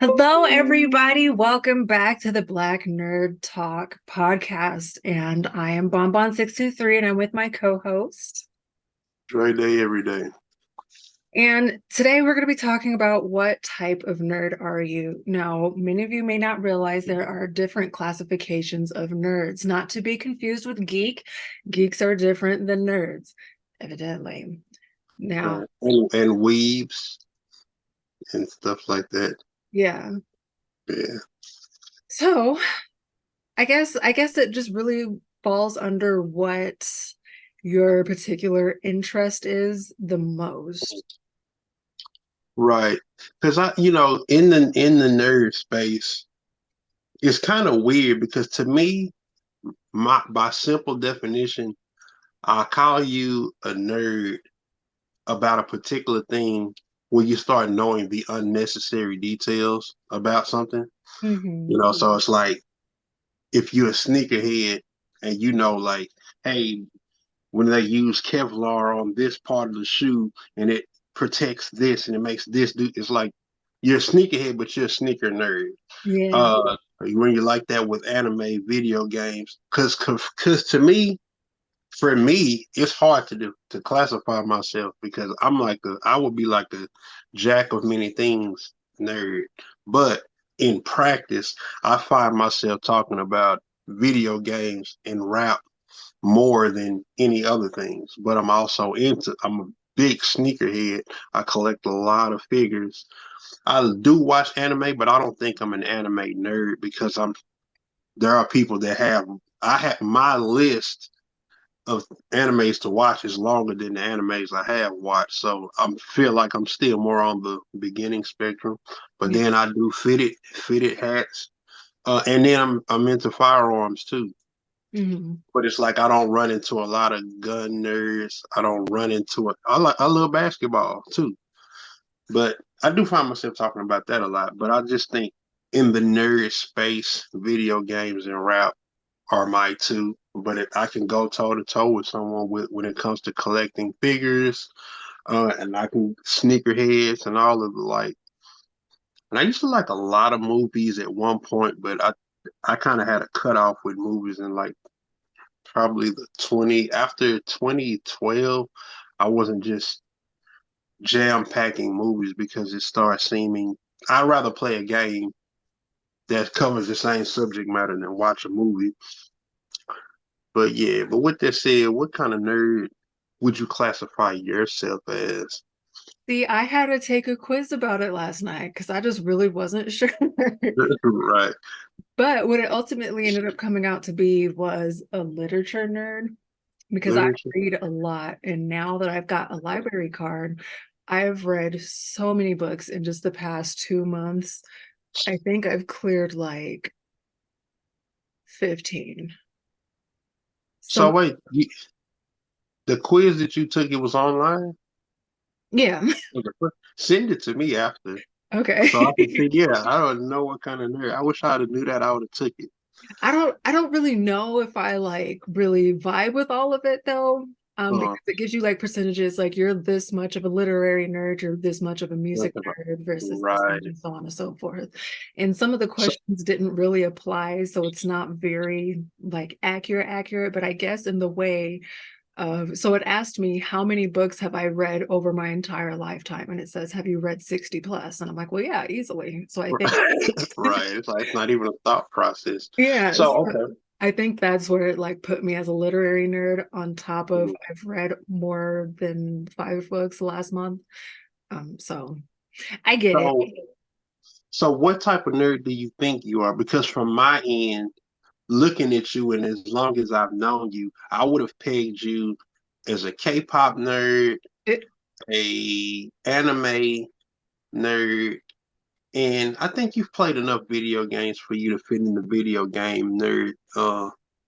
Hello, everybody. Welcome back to the Black Nerd Talk podcast. And I am Bonbon623, and I'm with my co-host. Right day, every day. And today we're going to be talking about what type of nerd are you? Now, many of you may not realize there are different classifications of nerds, not to be confused with geek. Geeks are different than nerds, evidently. Now, And weaves and stuff like that. yeah. Yeah. So I guess it just really falls under what your particular interest is the most. Right. Because in the nerd space, it's kind of weird because to me, my by simple definition, I call you a nerd about a particular thing when you start knowing the unnecessary details about something. Mm-hmm. So it's like if you're a sneakerhead and like, hey, when they use Kevlar on this part of the shoe and it protects this and it makes this do it's like you're a sneakerhead, but you're a sneaker nerd. Yeah. When you like that with anime, video games, because to me, for me, it's hard to classify myself because I would be like a jack of many things nerd, but in practice, I find myself talking about video games and rap more than any other things. But I'm a big sneakerhead. I collect a lot of figures. I do watch anime, but I don't think I'm an anime nerd because there are people that I have my list of animes to watch is longer than the animes I have watched. So I feel like I'm still more on the beginning spectrum. But Yeah. then I do fitted hats. And then I'm into firearms too. Mm-hmm. But it's like I don't run into a lot of gun nerds. I don't run into it. I love basketball too, but I do find myself talking about that a lot. But I just think in the nerd space, video games and rap are my two. But I can go toe to toe with someone when it comes to collecting figures, and I can sneakerheads and all of the like. And I used to like a lot of movies at one point, but I kind of had a cutoff with movies in like probably the 20 after 2012. I wasn't just jam packing movies because it started seeming I'd rather play a game that covers the same subject matter than watch a movie. But yeah, but with that said, what kind of nerd would you classify yourself as? See, I had to take a quiz about it last night because I just really wasn't sure. Right. But what it ultimately ended up coming out to be was a literature nerd because I Literature. read a lot. And now that I've got a library card, I've read so many books in just the past 2 months. I think I've cleared like 15. So Some, wait, the quiz that you took, it was online? yeah. Send it to me after. Okay. So I can see, yeah, I don't know what kind of nerd. I wish I'd have knew that I would have took it. I don't really know if I like really vibe with all of it though. Uh, Because it gives you like percentages, like you're this much of a literary nerd, you're this much of a music nerd versus this much, right. and so on and so forth. And some of the So, questions didn't really apply, so it's not very like accurate, but I guess in the way so it asked me how many books have I read over my entire lifetime, and it says, have you read 60 plus? And I'm like, well, yeah, easily. So I think right. It's not even a thought process. yeah, So, so okay. I think that's where it like put me as a literary nerd on top of Mhm. I've read more than 5 books last month. So I get it. So, so what type of nerd do you think you are? Because from my end, looking at you and as long as I've known you, I would have pegged you as a K-pop nerd, It a anime nerd, and I think you've played enough video games for you to fit in the video game nerd.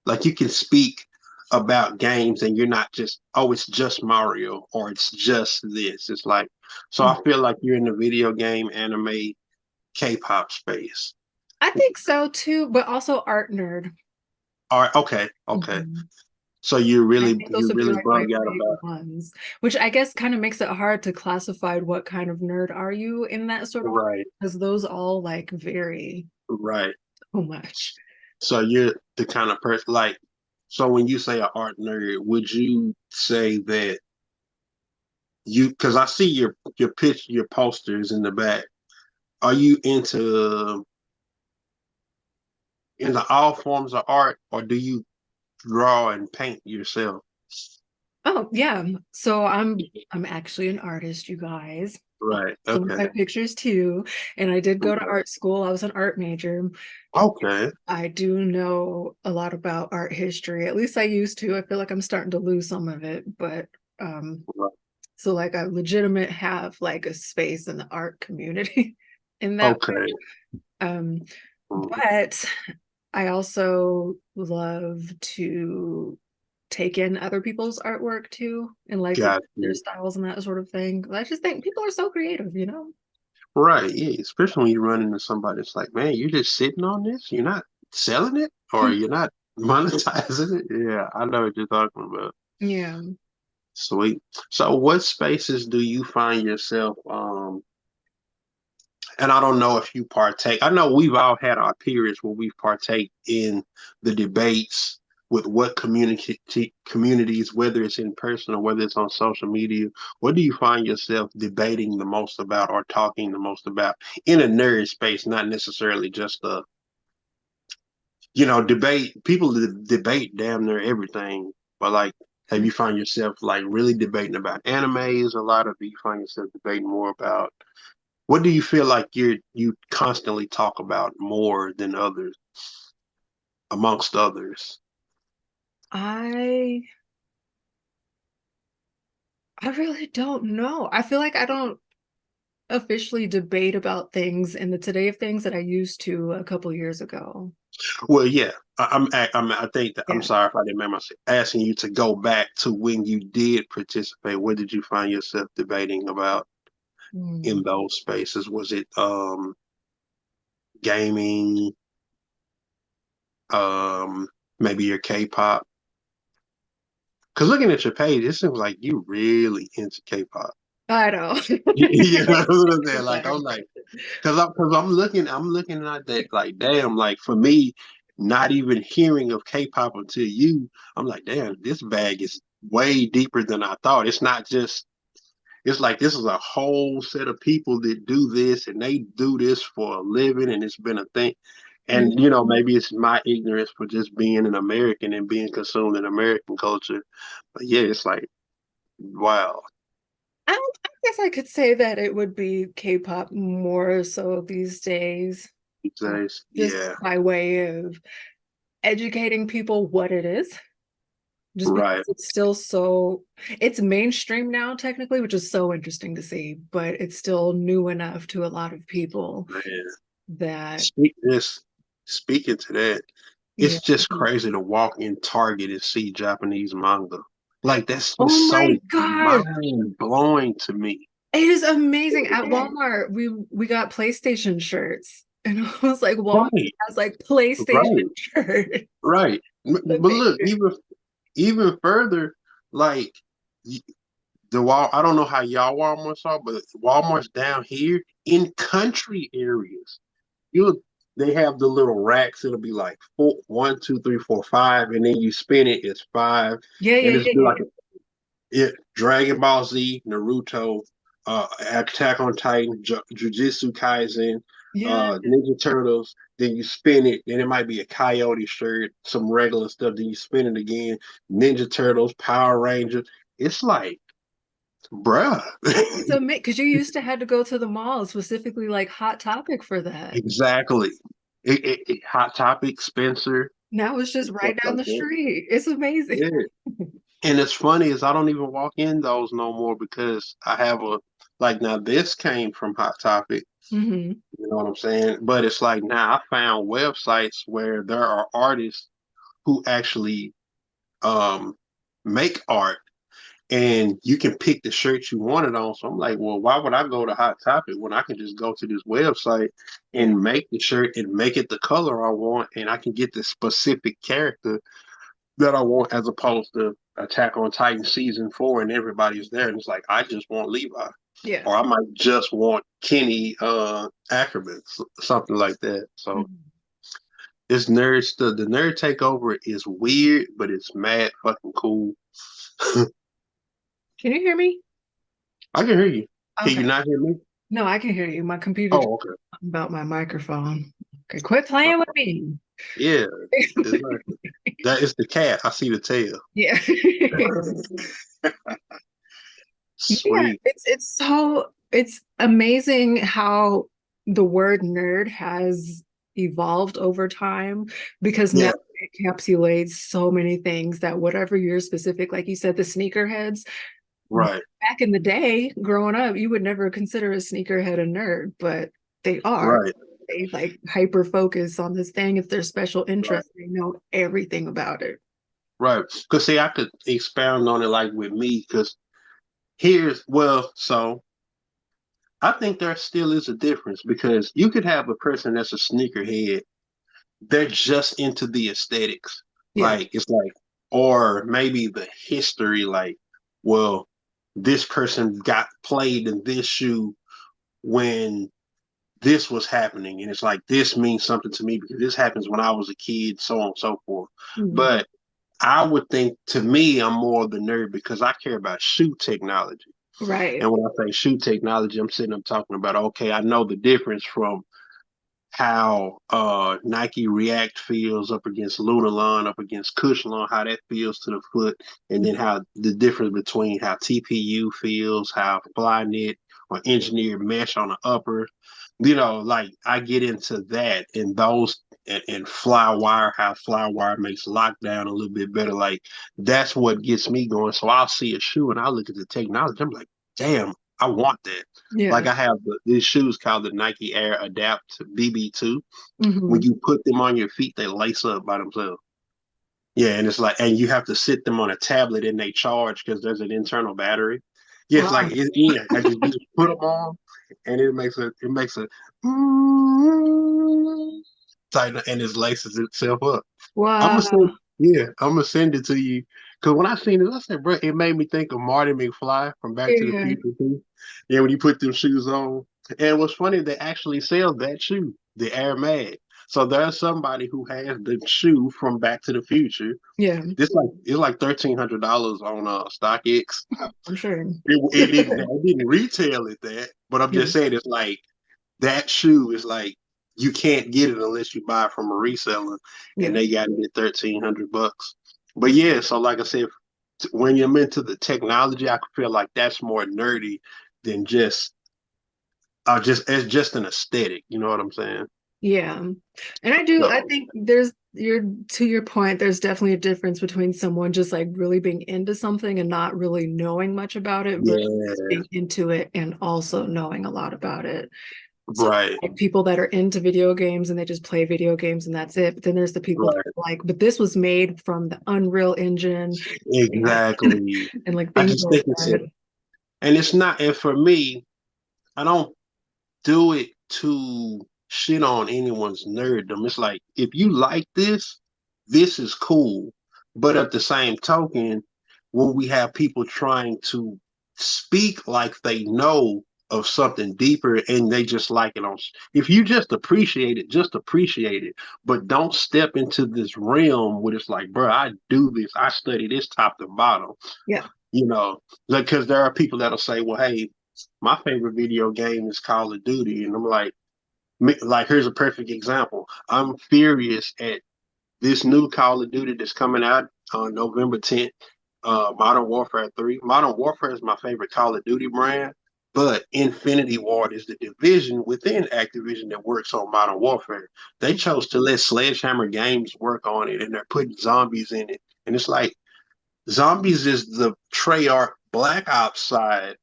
Like you can speak about games and you're not just, oh, it's just Mario or it's just this. It's like, so I feel like you're in the video game, anime, K-pop space. I think so too, but also art nerd. All right, okay, okay. Mhm. So you I really think those you would be really like my bug out big about ones, which I guess kind of makes it hard to classify what kind of nerd are you in that sort of way, right, because those all like vary right. so much. So you're the kind of person like so when you say an art nerd, would you say that you because I see your posters in the back. Are you into all forms of art or do you draw and paint yourself? Oh yeah. So I'm actually an artist, you guys. Right. Some of Okay. my pictures too. And I did go to Okay. art school. I was an art major. Okay. I do know a lot about art history. At least I used to. I feel like I'm starting to lose some of it, but um Right. so like I legitimate have like a space in the art community in that Okay. way. Um Mhm. but I also love to take in other people's artwork too and like look Got at their you. styles and that sort of thing. I just think people are so creative, you know? Right. Yeah. Especially when you run into somebody that's like, man, you're just sitting on this. You're not selling it or you're not monetizing it. Yeah, I know what you're talking about. Yeah. Sweet. So what spaces do you find yourself and I don't know if you partake. I know we've all had our periods where we've partake in the debates with what communities, whether it's in person or whether it's on social media. What do you find yourself debating the most about or talking the most about in a nerd space, not necessarily just a debate. People debate damn near everything, but like, have you found yourself like really debating about animes a lot, or do you find yourself debating more about what do you feel like you constantly talk about more than others, amongst others? I I really don't know. I feel like I don't officially debate about things in the today of things that I used to a couple years ago. Well, yeah, I think that I'm Yeah. sorry if I didn't remember asking you to go back to when you did participate. What did you find yourself debating about in Hmm. those spaces? Was it gaming, um, maybe your K-pop? Because looking at your page, it seems like you really into K-pop. I know. You know what I'm saying? Like Sorry. I'm like, because I'm looking at that like, damn, like for me, not even hearing of K-pop until you, I'm like, damn, this bag is way deeper than I thought. It's not just, it's like this is a whole set of people that do this and they do this for a living, and it's been a thing. Yeah. And maybe it's my ignorance for just being an American and being consumed in American culture. But yeah, it's like, wow. I guess I could say that it would be K-pop more so these days, These uh, days, just yeah, by way of educating people what it is. Just because right. it's still so, it's mainstream now technically, which is so interesting to see, but it's still new enough to a lot of people Man. that, This speaking to that, yeah. it's just crazy to walk in Target and see Japanese manga. Like that's Oh just my so gosh. mind blowing to me. It is amazing. At Walmart, we got PlayStation shirts. And I was like, Walmart Right, has like PlayStation right, shirts. right. But look, Amazing. even further, like y- the wall. I don't know how y'all Walmarts are, but Walmart's down here in country areas. You They have the little racks. It'll be like four, one, two, three, four, five, and then you spin it. It's five, Yeah, and yeah, it's yeah, be like yeah. Dragon Ball Z, Naruto, Attack on Titan, Jujutsu Kaisen, Yeah. Ninja Turtles. Then you spin it, then it might be a Coyote shirt, some regular stuff. Then you spin it again, Ninja Turtles, Power Rangers. It's like, bruh. It's a because you used to had to go to the mall, specifically like Hot Topic for that. Exactly. Hot Topic, Spencer, Now it's just stuff right down like the that. street. It's amazing. Yeah. And it's funny is I don't even walk in those no more because I have a like now this came from Hot Topic, Hmm. you know what I'm saying? But it's like now I found websites where there are artists who actually um make art and you can pick the shirt you want it on. So I'm like, well, why would I go to Hot Topic when I can just go to this website Yeah. and make the shirt and make it the color I want and I can get the specific character that I want, as opposed to Attack on Titan season 4 and everybody's there, and it's like I just want Levi, Yeah. or I might just want Kenny Ackerman, something like that. So Mhm. this nerd stuff, the nerd takeover is weird, but it's mad fucking cool. Can you hear me? I can hear you. Can you Okay. not hear me? No, I can hear you. My computer just Oh, okay. about my microphone. Okay, quit playing with me. Yeah, exactly. That is the cat. I see the tail. Yeah. Yeah, Sweet. it's amazing how the word nerd has evolved over time because now Yeah, it encapsulates so many things that whatever your specific, like you said, the sneakerheads, right, back in the day, growing up, you would never consider a sneakerhead a nerd, but they are. right, They like hyper focus on this thing. If there's special right, interest, they know everything about it. right. Because see, I could expound on it like with me. Because here's well, so I think there still is a difference because you could have a person that's a sneakerhead. They're just into the aesthetics. Yeah. Like it's like, or maybe the history. Like, well, this person got played in this shoe when this was happening, and it's like this means something to me because this happens when I was a kid, so on and so forth. Mhm. But I would think, to me, I'm more of the nerd because I care about shoe technology. Right. And when I say shoe technology, I'm sitting up talking about, okay, I know the difference from how Nike React feels up against Lunarlon, up against Cushlon, how that feels to the foot, and then how the difference between how TPU feels, how Flyknit or engineered mesh on the upper. Like I get into that and those and Flywire, how Flywire makes lockdown a little bit better. Like that's what gets me going. So I'll see a shoe and I'll look at the technology. I'm like, damn, I want that. Yeah. Like I have these shoes called the Nike Air Adapt BB2. When Hmm. you put them on your feet, they lace up by themselves. Yeah, and it's like, and you have to sit them on a tablet and they charge because there's an internal battery. Yeah, it's like Wow. yeah, you just put them on, and it makes a tighten and it laces itself up. I'm gonna send, Wow. yeah, I'm gonna send it to you because when I seen it, I said, bro, it made me think of Marty McFly from Back to the Yeah. Future too. Yeah, when you put them shoes on, and what's funny, they actually sell that shoe, the Air Mag. So there's somebody who has the shoe from Back to the Future. Yeah. It's like $1,300 on StockX. I'm sure. It didn't retail at that, but I'm Yeah. just saying it's like that shoe is like you can't get it unless you buy it from a reseller, and Yeah. they got it at $1,300. But yeah, so like I said, when you're into the technology, I feel like that's more nerdy than just it's just an aesthetic. You know what I'm saying? Yeah. And I So think to your point, there's definitely a difference between someone just like really being into something and not really knowing much about it versus yeah, being into it and also knowing a lot about it. So right, like people that are into video games and they just play video games and that's it. But then there's the people that right, are like, but this was made from the Unreal Engine exactly. and like I things just like think it's that. and it's not, and for me, I don't do it to shit on anyone's nerddom. It's like if you like this is cool. But at the same token, when we have people trying to speak like they know of something deeper and they just like it on, if you just appreciate it, but don't step into this realm where it's like, bro, I do this, I study this top to bottom, Yeah. because there are people that'll say, well, hey, my favorite video game is Call of Duty, and I'm like, here's a perfect example. I'm furious at this new Call of Duty that's coming out on November 10th, Modern Warfare 3. Modern Warfare is my favorite Call of Duty brand, but Infinity Ward is the division within Activision that works on Modern Warfare. They chose to let Sledgehammer Games work on it, and they're putting zombies in it. And it's like, zombies is the Treyarch Black Ops side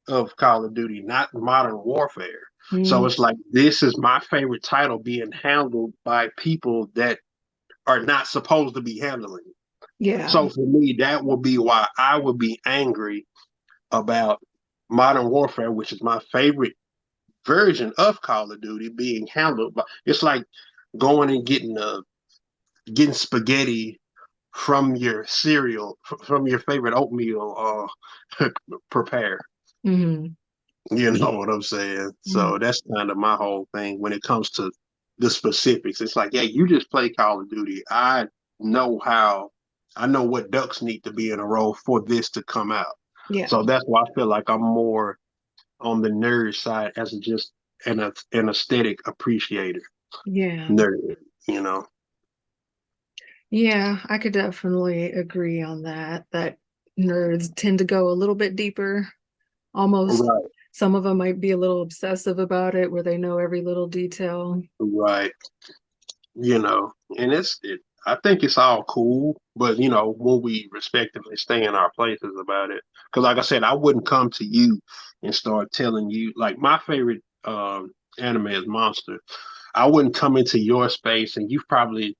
of Call of Duty, not Modern Warfare. So Mm, it's like this is my favorite title being handled by people that are not supposed to be handling it. yeah. So for me, that would be why I would be angry about Modern Warfare, which is my favorite version of Call of Duty, being handled by. It's like going and getting spaghetti from your cereal, from your favorite oatmeal prepare. Hmm. You know what I'm saying? So that's kind of my whole thing when it comes to the specifics. It's like, yeah, you just play Call of Duty. Know how, I know what ducks need to be in a row for this to come out. Yeah. So that's why I feel like I'm more on the nerd side as just an aesthetic appreciator, Yeah. nerd, you know. Yeah, I could definitely agree on that. That nerds tend to go a little bit deeper. Almost Right, some of them might be a little obsessive about it, where they know every little detail. right. You know, and I think it's all cool, but when we respectively stay in our places about it. Because like I said, I wouldn't come to you and start telling you like my favorite anime is Monster. I wouldn't come into your space and you've probably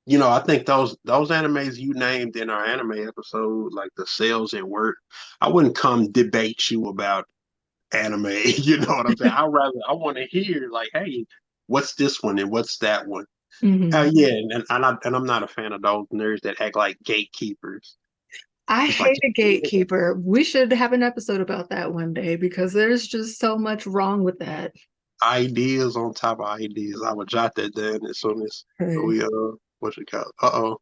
I think those animes you named in our anime episode, like the Cells at Work, I wouldn't come debate you about anime. You know what I'm saying? I want to hear like, hey, what's this one and what's that one? Hmm. Yeah, and I'm not a fan of those nerds that act like gatekeepers. I It's like hate a gatekeeper. We should have an episode about that one day because there's just so much wrong with that. ideas on top of ideas. I would jot that down as soon as Hey, we what you call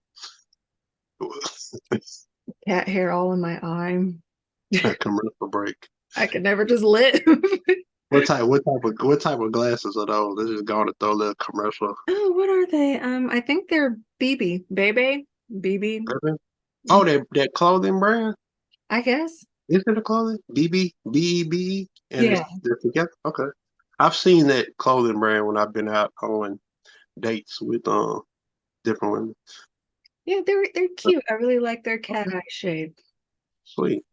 uh cat hair all in my eye. commercial break. I could never just live. What type of glasses are those? Let's just go on and throw a little commercial. Oh, what are they? I think they're BB, BB. Oh, that clothing brand? I guess. Is it a clothing? BB, and Yeah. they're together. Okay, I've seen that clothing brand when I've been out on dates with different women. Yeah, they're cute. I really like their cat Okay, eye shape. sweet.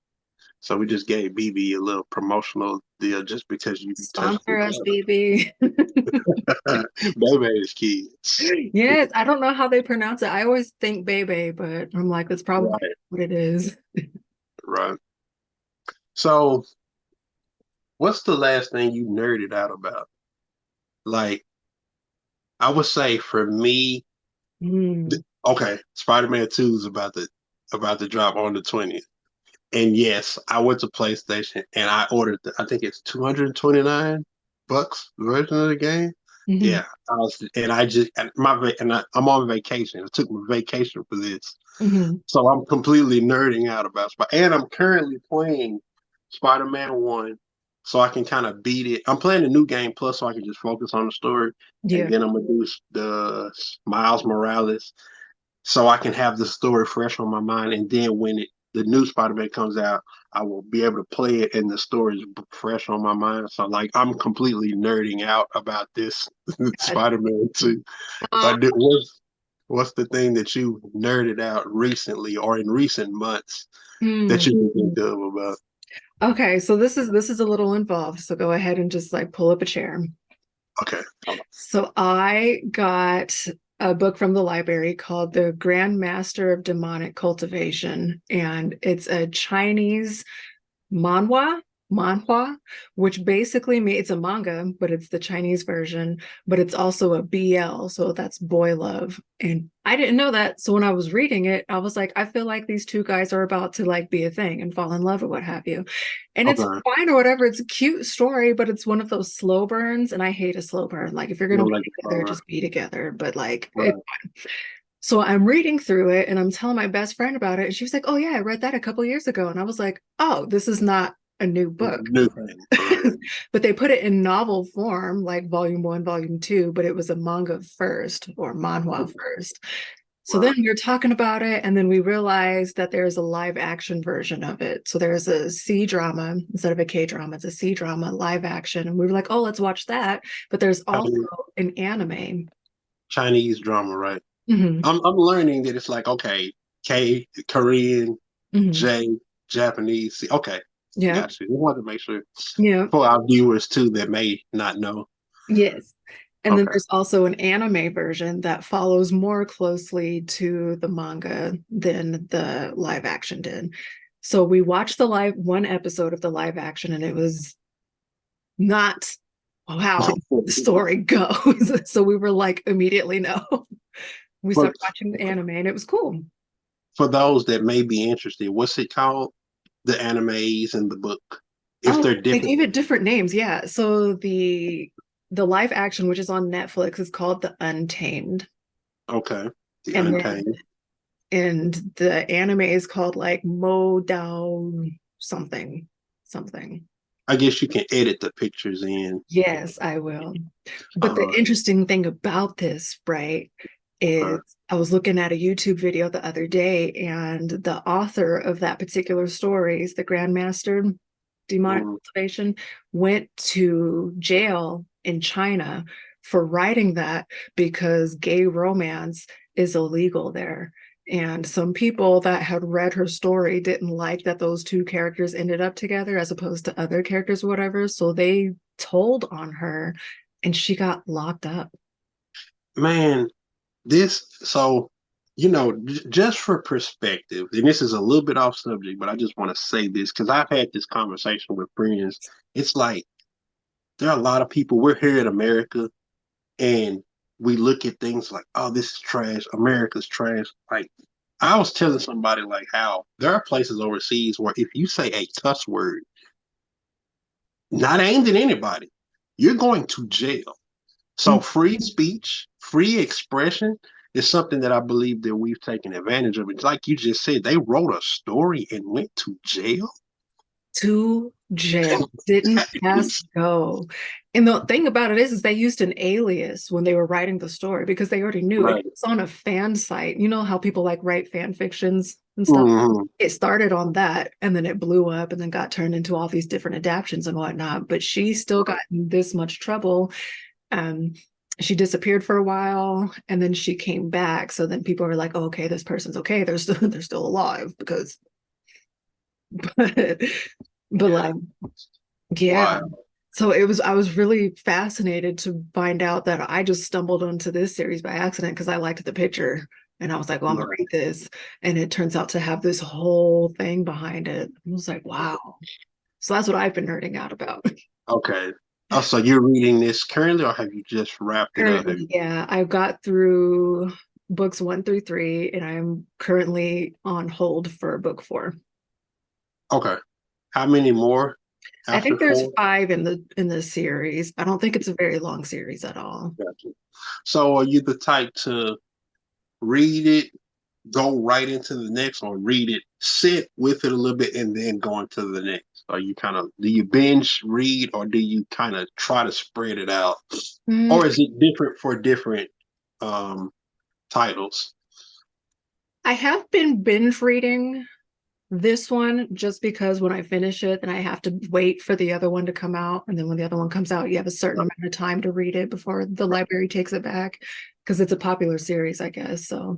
So we just gave BB a little promotional deal just because you be touching Sponsor us, together. BB. Baby is kids. Yes, I don't know how they pronounce it. I always think Bebe, but I'm like, that's probably Right, what it is. right. So what's the last thing you nerded out about? Like, I would say for me, Mm. okay, Spider-Man 2 is about to drop on the 20th. And yes, I went to PlayStation and I ordered I think it's 229 bucks version of the game. Hmm. Yeah, I just and I'm on vacation. I took my vacation for this. Hmm. So I'm completely nerding out about Spider, and I'm currently playing Spider-Man 1 so I can kind of beat it. I'm playing the new game plus so I can just focus on the story, and Yeah. then I'm gonna do the Miles Morales so I can have the story fresh on my mind. And then when the new Spider-Man comes out, I will be able to play it and the story is fresh on my mind. So like I'm completely nerding out about this Spider-Man 2. Uh, What's the thing that you nerded out recently or in recent months that hmm. you can think of about? Okay, so this is a little involved, so go ahead and just like pull up a chair. Okay. So I got a book from the library called The Grand Master of Demonic Cultivation, and it's a Chinese manhwa manhwa, which basically means it's a manga, but it's the Chinese version, but it's also a BL, so that's boy love. And I didn't know that, so when I was reading it, I was like, I feel like these two guys are about to like be a thing and fall in love or what have you. And it's Okay. fine or whatever, it's a cute story, but it's one of those slow burns, and I hate a slow burn. Like if you're You gonna don't be like the together, car. just be together, but like it. Right. So I'm reading through it and I'm telling my best friend about it. And she was like, oh, yeah, I read that a couple years ago. And I was like, oh, this is not a new book. New thing. Right. But they put it in novel form, like volume one, volume two, but it was a manga first or manhwa first. So then Right. we were talking about it, and then we realized that there's a live action version of it. So there's a C drama instead of a K drama, it's a C drama live action. And we were like, oh, let's watch that. But there's also Chinese, an anime. Chinese drama, right? Hmm. I'm learning that it's like okay, K Korean, Hmm. J Japanese. C. Okay, Yeah. got you. We want to make sure Yeah. for our viewers too that may not know. Yes. And then Okay, there's also an anime version that follows more closely to the manga than the live action did. So we watched the live one episode of the live action, and it was not how the story goes. So we were like, immediately no. We but started watching the anime and it was cool. for those that may be interested, what's it called? The animes and the book, if Oh, they're they different. gave it different names. Yeah. So the live action, which is on Netflix, is called The Untamed. Okay, the And then Untamed. and the anime is called like Mo Down something. Something. I guess you can edit the pictures in. Yes, I will. But the Uh, interesting thing about this, right, is okay. I was looking at a YouTube video the other day, and the author of that particular stories, the Grandmaster Demonic Mm, Cultivation, went to jail in China for writing that because gay romance is illegal there. And some people that had read her story didn't like that those two characters ended up together as opposed to other characters or whatever. So they told on her and she got locked up. man, this so just for perspective, and this is a little bit off subject, but I just want to say this because I've had this conversation with friends. It's like there are a lot of people. We're here in America, and we look at things like, oh, this is trash. America's trash. Like I was telling somebody like how there are places overseas where if you say a cuss word, not aimed at anybody, you're going to jail. So free speech, free expression is something that I believe that we've taken advantage of. It's like you just said, they wrote a story and went to jail. To jail, didn't pass go. And the thing about it is they used an alias when they were writing the story because they already knew it Right. was on a fan site. You know how people like write fan fictions and stuff? Mm-hmm. It started on that and then it blew up and then got turned into all these different adaptions and whatnot. But she still got in this much trouble. Um, she disappeared for a while and then she came back. So then people were like, oh, okay, this person's okay. They're still alive because but like yeah. Wow. So I was really fascinated to find out that I just stumbled onto this series by accident because I liked the picture and I was like, well, I'm gonna Right. read this. And it turns out to have this whole thing behind it. I was like, wow. So that's what I've been nerding out about. Okay. Oh, so you're reading this currently, or have you just wrapped it up? Currently, yeah, I've got through books 1 through 3, and I'm currently on hold for book 4. Okay. How many more I after think there's 4? 5 in the series. I don't think it's a very long series at all. Gotcha. So are you the type to read it, go right into the next, or read it, sit with it a little bit, and then go into the next? Are you kind of do you binge read, or do you kind of try to spread it out, Mm, or is it different for different um titles? I have been binge reading this one just because when I finish it, then I have to wait for the other one to come out. And then when the other one comes out, you have a certain amount of time to read it before the library takes it back because it's a popular series, I guess. Uh,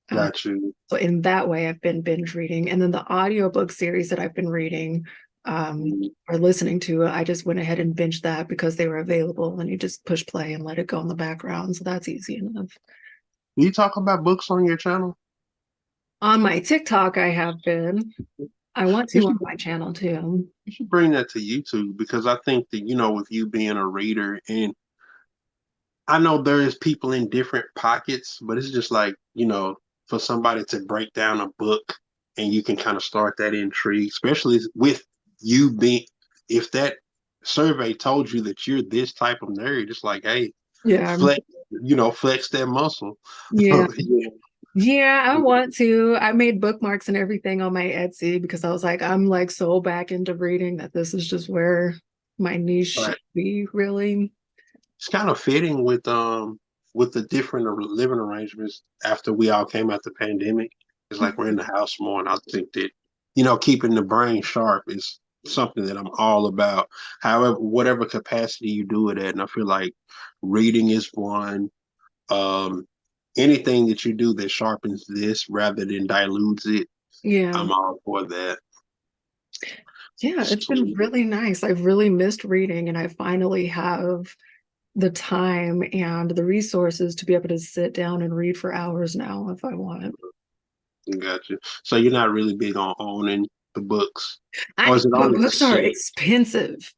Got you. so in that way, I've been binge reading. And then the audiobook series that I've been reading or listening to, I just went ahead and binged that because they were available and you just push play and let it go in the background. So that's easy enough. Do you talk about books on your channel? On my TikTok, I have been. I want You to on should, my channel too. you should bring that to YouTube because I think that, with you being a reader, and I know there is people in different pockets, but it's just like, for somebody to break down a book and you can kind of start that intrigue, especially with you being, if that survey told you that you're this type of nerd, it's like, hey, Yeah. flex, flex that muscle. Yeah. Yeah. Yeah, I want to. I made bookmarks and everything on my Etsy because I was like, I'm like so back into reading that this is just where my niche should Right. be, really. It's kind of fitting with the different living arrangements after we all came out the pandemic. It's like we're in the house more, and I think that keeping the brain sharp is something that I'm all about. However, whatever capacity you do it at, and I feel like reading is one. Um, Anything that you do that sharpens this rather than dilutes it, Yeah. I'm all for that. Yeah, it's been Sweet. really nice. I've really missed reading, and I finally have the time and the resources to be able to sit down and read for hours now if I want. Gotcha. So you're not really big on owning the books, or I is it but only a books are set? expensive.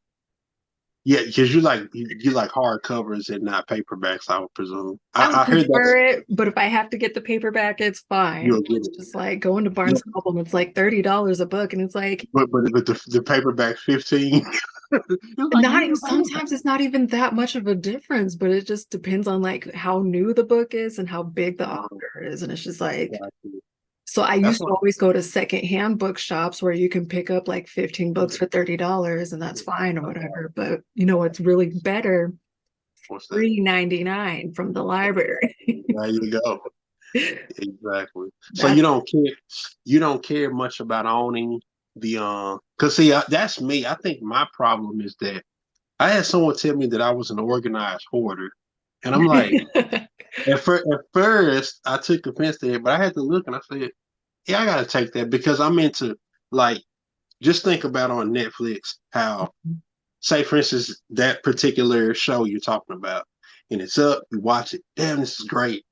Yeah, because you like hardcovers and not paperbacks, I would presume. I would I heard that's prefer it, but if I have to get the paperback, it's fine. you'll get It's it. just like going to Yeah, Barnes and Noble, and it's like $30 a book, and it's like but the paperback 15. It's like you not need even, a paperback. sometimes it's not even that much of a difference, but it just depends on like how new the book is and how big the Um, author is. And it's just like, exactly. so I That's used to what always go to secondhand bookshops where you can pick up like 15 books for $30 and that's fine or whatever. But you know what's really better? what's that? $3.99 from the library. There you go. Exactly. So That's you don't care much about owning the because see that's me. I think my problem is that I had someone tell me that I was an organized hoarder, and I'm like, at first I took offense to it, but I had to look and I said, yeah, I gotta take that because I'm into like just think about on Netflix how say for instance that particular show you're talking about, and it's up, you watch it, damn, this is great.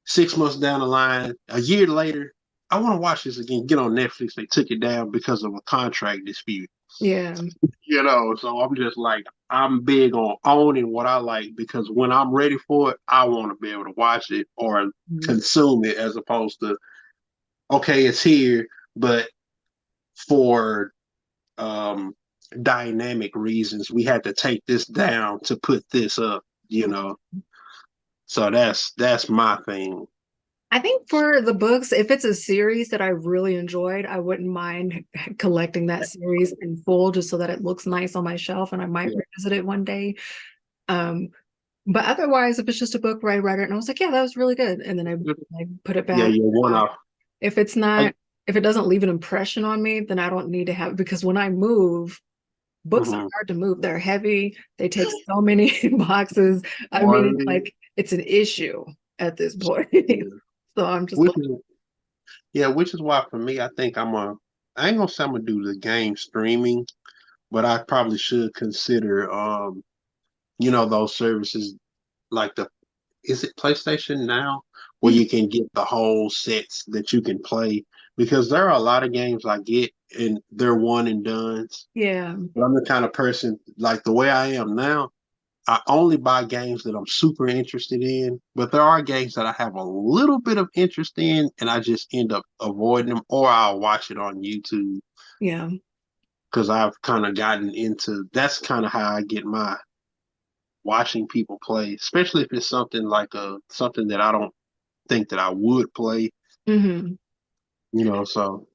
6 months down the line, a year later, I want to watch this again. Get on Netflix. They took it down because of a contract dispute. yeah. So I'm just like, I'm big on owning what I like because when I'm ready for it, I want to be able to watch it or Mhm. consume it as opposed to, okay, it's here, but for um, dynamic reasons, we had to take this down to put this up, you know. So that's my thing. I think for the books, if it's a series that I really enjoyed, I wouldn't mind collecting that series in full just so that it looks nice on my shelf and I might Yeah, revisit it one day. Um, but otherwise, if it's just a book where I read it and I was like, yeah, that was really good. And then I put it yeah, back. you're one off. If it's I, not, if it doesn't leave an impression on me, then I don't need to have, because when I move, books are mhm. hard to move. They're heavy. They take so many boxes. I mean, it's One, like, it's an issue at this point. yeah. So I'm just Which like, is which is why for me, I think I ain't gonna say I'm gonna do the game streaming, but I probably should consider those services like the is it PlayStation Now where mhm, you can get the whole sets that you can play because there are a lot of games I get and they're one and dones. yeah. But I'm the kind of person like the way I am now. I only buy games that I'm super interested in, but there are games that I have a little bit of interest in, and I just end up avoiding them, or I'll watch it on YouTube Yeah. because I've kind of gotten into. That's kind of how I get my watching people play, especially if it's something like something that I don't think that I would play. Hmm. So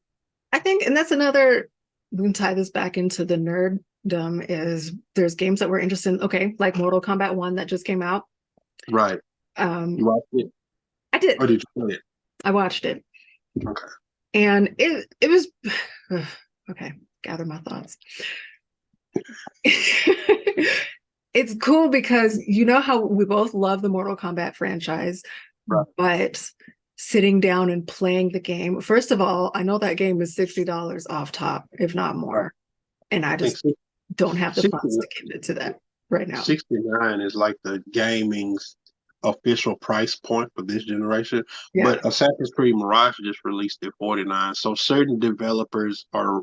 I think, and that's another, we can tie this back into the nerddom is there's games that we're interested in. Okay, like Mortal Kombat 1 that just came out. right, you Um, watched it, I or did. did you play it? I watched it. Okay, And it was okay, gather my thoughts. It's cool because you know how we both love the Mortal Kombat franchise, right. but sitting down and playing the game, first of all, I know that game is $60 off top, if not Right. more. And I I think just don't have the 60, funds to commit to that right now. 69 is like the gaming's official price point for this generation. Yeah. But Assassin's Creed Mirage just released at 49. So certain developers are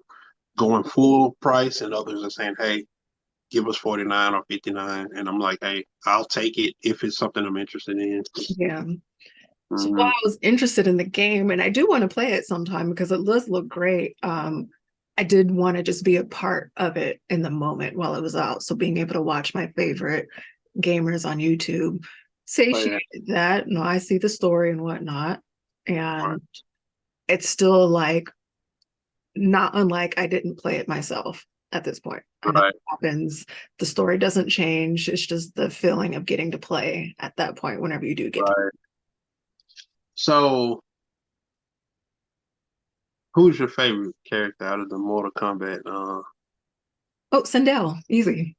going full price and others are saying, hey, give us 49 or 59. And I'm like, hey, I'll take it if it's something I'm interested in. Yeah. So while Mhm. I was interested in the game, and I do want to play it sometime because it does look great, I did want to just be a part of it in the moment while it was out. So being able to watch my favorite gamers on YouTube Oh, yeah. satiated that. No, I see the story and whatnot. Right. And it's still like not unlike I didn't play it myself at this point. I know Right. what happens. The story doesn't change. It's just the feeling of getting to play at that point whenever you do get to. Right. So who's your favorite character out of the Mortal Kombat? Oh, Sindel, easy.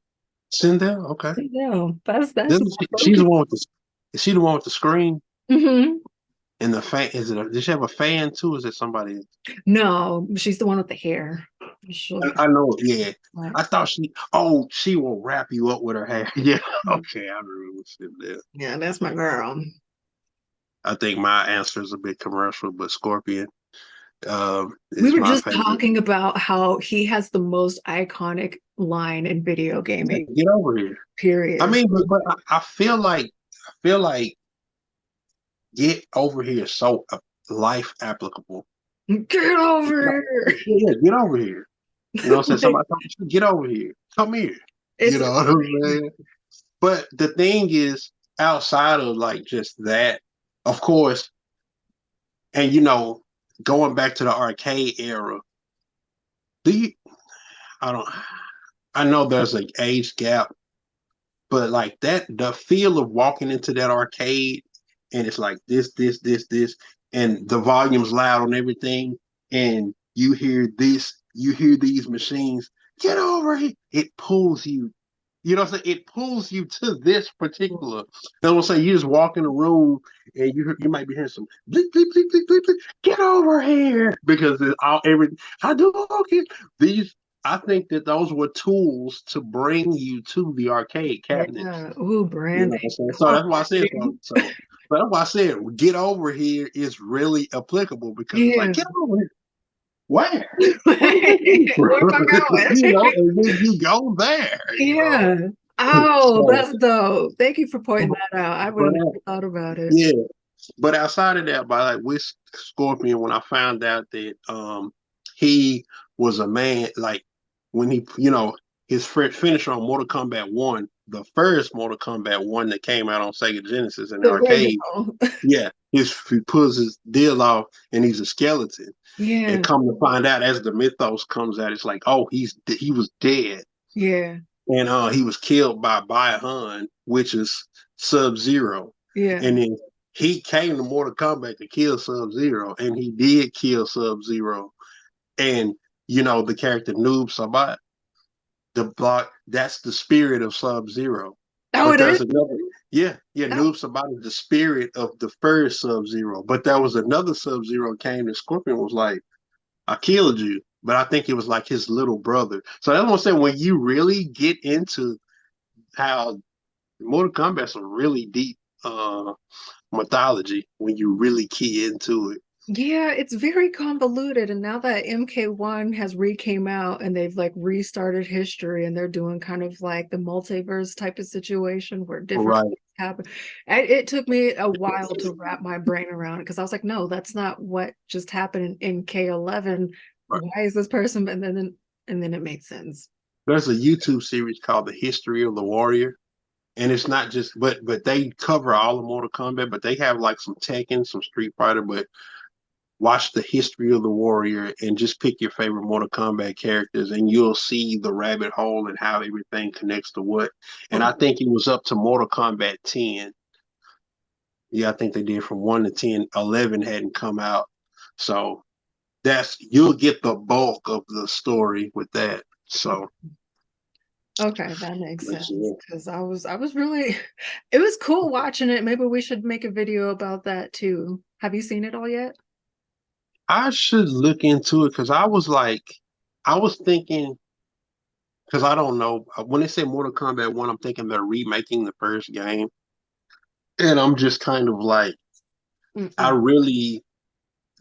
Sindel? Okay. Sindel. That's Doesn't she's the one with the is she the one with the screen? hmm. And the fan does she have a fan too? Is it somebody? No, she's the one with the hair. She'll I know, yeah. like, I thought she will wrap you up with her hair. Yeah, okay, I remember sitting there. yeah, that's my girl. I think my answer is a bit commercial, but Scorpion. We Is were my just favorite. talking about how he has the most iconic line in video gaming, Get over here. I period. mean, but I feel like get over here is so life applicable. Get over Yeah, get over here. You know what I'm saying? here. Somebody told me, get over here. Come here. You It's know what I'm saying? But the thing is, outside of like just that, of course, and going back to the arcade era, do you I don't I know there's an age gap, but like that the feel of walking into that arcade and it's like this, and the volume's loud on everything, and you hear these machines, get over here. It pulls you. You know what I'm saying? It pulls you to this particular. That's what I'm saying. You just walk in the room and you might be hearing some bleep, bleep, bleep, bleep, bleep, bleep. Get over here. Because it's all every I do okay. These I think that those were tools to bring you to the arcade cabinets. yeah. Ooh, You know branding. what I'm saying? Come So on, that's why I said marketing. so that's why I said get over here is really applicable because it's like Yeah. get over here. Where? Where Where you am I going? and then you go there. Yeah. Oh, So, that's dope. Thank you for pointing that out. I would but have never thought about it. yeah, but outside of that, by like with Scorpion, when I found out that he was a man, like when he his finisher on Mortal Kombat One, the first Mortal Kombat One that came out on Sega Genesis in the The arcade, original. yeah, he pulls his deal off and he's a skeleton. And Yeah. come to find out, as the mythos comes out, it's like, oh, he was dead, Yeah. and he was killed by Bi-Han, which is Sub Zero, Yeah. and then he came to Mortal Kombat to kill Sub Zero, and he did kill Sub Zero, and the character Noob Sabat, the block, that's the spirit of Sub Zero. Oh, But it is? there's another, yeah, Oh, Noob Sabat is the spirit of the first Sub Zero. But there was another Sub Zero came, and Scorpion was like, I killed you. But I think it was like his little brother. So that's what I'm saying. When you really get into how Mortal Kombat's a really deep mythology, when you really key into it. yeah, it's very convoluted. And now that MK1 has came out and they've like restarted history and they're doing kind of like the multiverse type of situation where different Right. things happen. It took me a while to wrap my brain around it because I was like, no, that's not what just happened in K11. Right. Why is this person? And then it made sense. There's a YouTube series called The History of the Warrior. And it's not just but they cover all of Mortal Kombat, but they have like some Tekken, some Street Fighter, but watch The History of the Warrior and just pick your favorite Mortal Kombat characters and you'll see the rabbit hole and how everything connects to what. And Oh, I think it was up to Mortal Kombat 10. Yeah, I think they did from 1 to 10. 11 hadn't come out. So you'll get the bulk of the story with that. So okay, that makes sense. yeah. Because I was really, it was cool watching it. Maybe we should make a video about that too. Have you seen it all yet? I should look into it because I was thinking, because I don't know. When they say Mortal Kombat 1, I'm thinking they're remaking the first game. And I'm just kind of like, I Mm-mm. really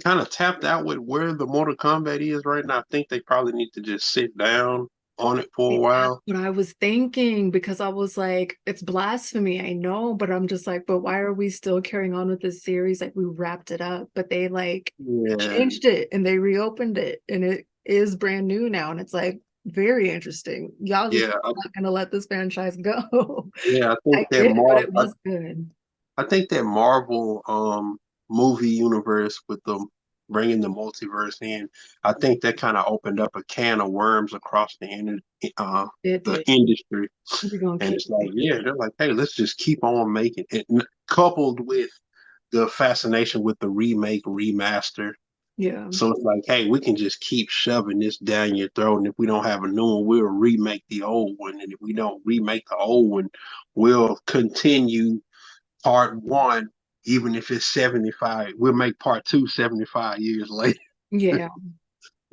kind of tapped out with where the Mortal Kombat is right now. I think they probably need to just sit down on it for a That's while. what I was thinking because I was like, it's blasphemy, I know, but I'm just like, but why are we still carrying on with this series? Like we wrapped it up, but they like Yeah, changed it and they reopened it and it is brand new now. And it's like very interesting. Y'all just yeah, not gonna let this franchise go. yeah. I get it, but it was good. I think that Marvel movie universe with them bringing the multiverse in, I think that kind of opened up a can of worms across It the did. industry. We're gonna And keep it's like, making yeah, it. they're like, hey, let's just keep on making it. Coupled with the fascination with the remake, remaster. Yeah. So it's like, hey, we can just keep shoving this down your throat. And if we don't have a new one, we'll remake the old one. And if we don't remake the old one, we'll continue part one, even if it's 75. We'll make part two 75 years later. Yeah. Yeah.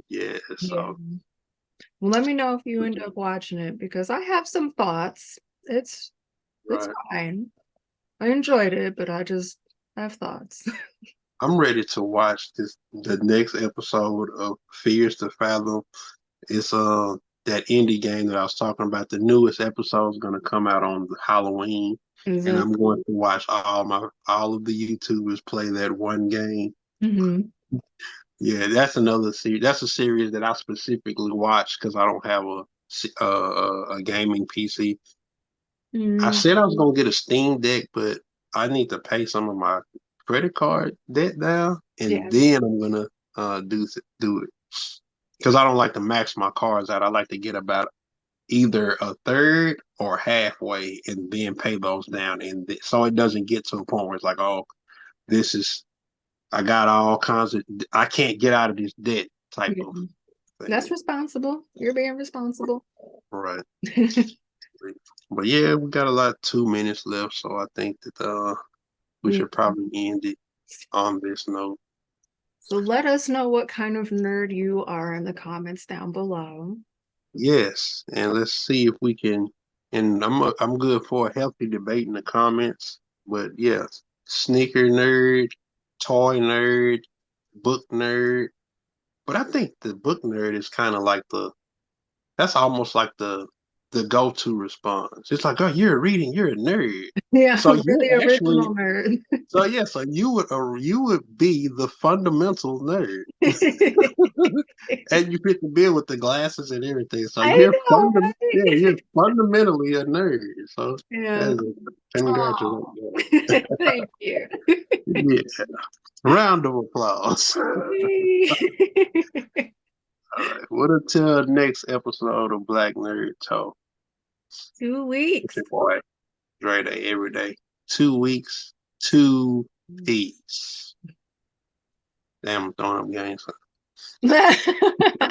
Yeah. So, Well, let me know if you end up watching it because I have some thoughts. It's right. fine. I enjoyed it, but I just have thoughts. I'm ready to watch the next episode of Fears to Fathom. It's that indie game that I was talking about. The newest episode is gonna come out on Halloween, Is and it? I'm going to watch all of the YouTubers play that one game. Hmm. Yeah, that's another series. That's a series that I specifically watch because I don't have a gaming PC. I Mm, said I was gonna get a Steam Deck, but I need to pay some of my credit card debt down, and yeah. then I'm gonna do it because I don't like to max my cards out. I like to get about either a third or halfway, and then pay those down, and so it doesn't get to a point where it's like, oh, this is I got all kinds of I can't get out of this debt type Yeah. of That's thing, responsible. You're being responsible. right? But yeah, we got a lot 2 minutes left, so I think that we Yeah. should probably end it on this note. So let us know what kind of nerd you are in the comments down below. Yes, and let's see if we can. And I'm good for a healthy debate in the comments. But yeah, sneaker nerd, toy nerd, book nerd. But I think the book nerd is kind of like that's almost like the go-to response. It's like, oh, you're a nerd. Yeah, So really you're actually original nerd. so yeah, so you would be the fundamental nerd. And you fit the bill with the glasses and everything. So I know, you're right? fundamentally a nerd. So Yeah. that's congratulations. Oh, thank you. Yeah. Round of applause. All right. What until next episode of Black Nerd Talk? 2 weeks. It's your boy Dre Day every day. 2 weeks, 2 peace. Damn, I'm throwing up games.